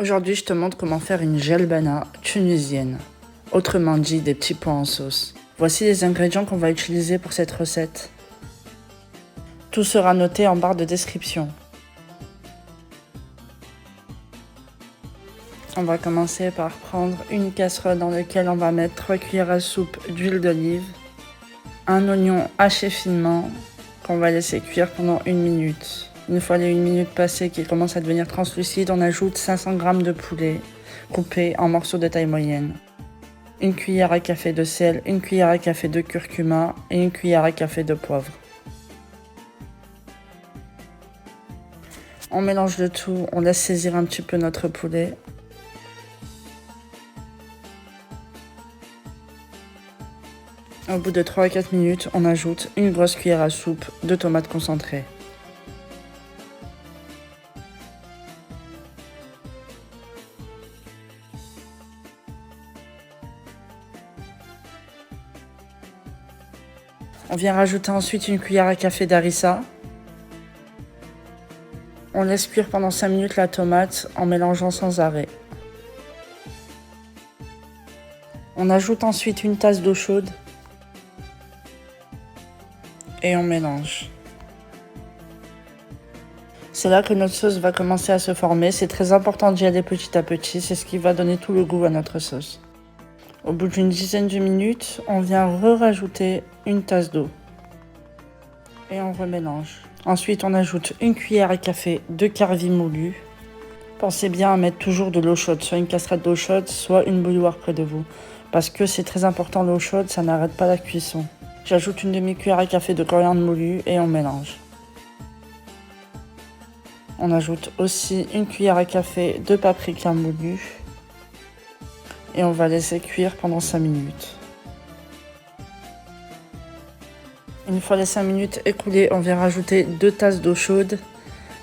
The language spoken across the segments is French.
Aujourd'hui, je te montre comment faire une gelbana tunisienne, autrement dit des petits pois en sauce. Voici les ingrédients qu'on va utiliser pour cette recette. Tout sera noté en barre de description. On va commencer par prendre une casserole dans laquelle on va mettre 3 cuillères à soupe d'huile d'olive, un oignon haché finement qu'on va laisser cuire pendant 1 minute. Une fois les 1 minute passées qu'il commence à devenir translucide, on ajoute 500 g de poulet coupé en morceaux de taille moyenne. 1 cuillère à café de sel, 1 cuillère à café de curcuma et 1 cuillère à café de poivre. On mélange le tout, on laisse saisir un petit peu notre poulet. Au bout de 3 à 4 minutes, on ajoute une grosse cuillère à soupe de tomates concentrées. On vient rajouter ensuite une cuillère à café d'harissa. On laisse cuire pendant 5 minutes la tomate en mélangeant sans arrêt. On ajoute ensuite une tasse d'eau chaude et on mélange. C'est là que notre sauce va commencer à se former. C'est très important d'y aller petit à petit, c'est ce qui va donner tout le goût à notre sauce. Au bout d'une dizaine de minutes, on vient rajouter une tasse d'eau et on remélange. Ensuite, on ajoute 1 cuillère à café de carvi moulu. Pensez bien à mettre toujours de l'eau chaude, soit une casserole d'eau chaude, soit une bouilloire près de vous. Parce que c'est très important, l'eau chaude, ça n'arrête pas la cuisson. J'ajoute une demi-cuillère à café de coriandre moulu et on mélange. On ajoute aussi 1 cuillère à café de paprika moulu. Et on va laisser cuire pendant 5 minutes. Une fois les 5 minutes écoulées, on vient rajouter 2 tasses d'eau chaude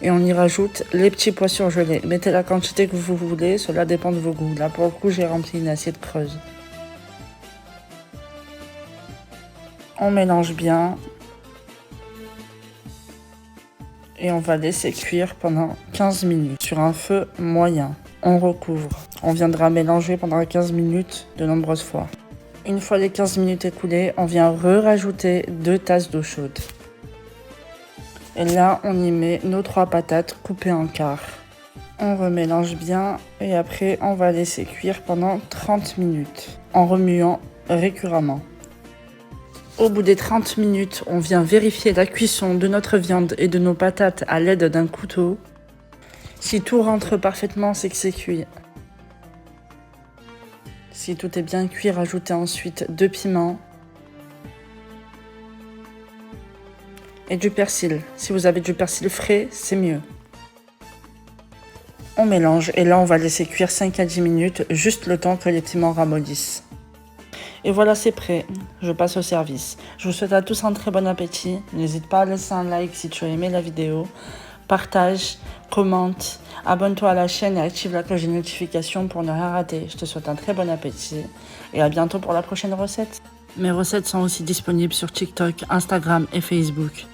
et on y rajoute les petits pois surgelés. Mettez la quantité que vous voulez, cela dépend de vos goûts. Là pour le coup, j'ai rempli une assiette creuse. On mélange bien et on va laisser cuire pendant 15 minutes sur un feu moyen. On recouvre. On viendra mélanger pendant 15 minutes de nombreuses fois. Une fois les 15 minutes écoulées, on vient rajouter 2 tasses d'eau chaude. Et là, on y met nos 3 patates coupées en quart. On remélange bien et après, on va laisser cuire pendant 30 minutes en remuant récurrentement. Au bout des 30 minutes, on vient vérifier la cuisson de notre viande et de nos patates à l'aide d'un couteau. Si tout rentre parfaitement, c'est que c'est cuit. Si tout est bien cuit, rajoutez ensuite 2 piments et du persil. Si vous avez du persil frais, c'est mieux. On mélange et là, on va laisser cuire 5 à 10 minutes, juste le temps que les piments ramollissent. Et voilà, c'est prêt. Je passe au service. Je vous souhaite à tous un très bon appétit. N'hésite pas à laisser un like si tu as aimé la vidéo. Partage, commente, abonne-toi à la chaîne et active la cloche de notification pour ne rien rater. Je te souhaite un très bon appétit et à bientôt pour la prochaine recette. Mes recettes sont aussi disponibles sur TikTok, Instagram et Facebook.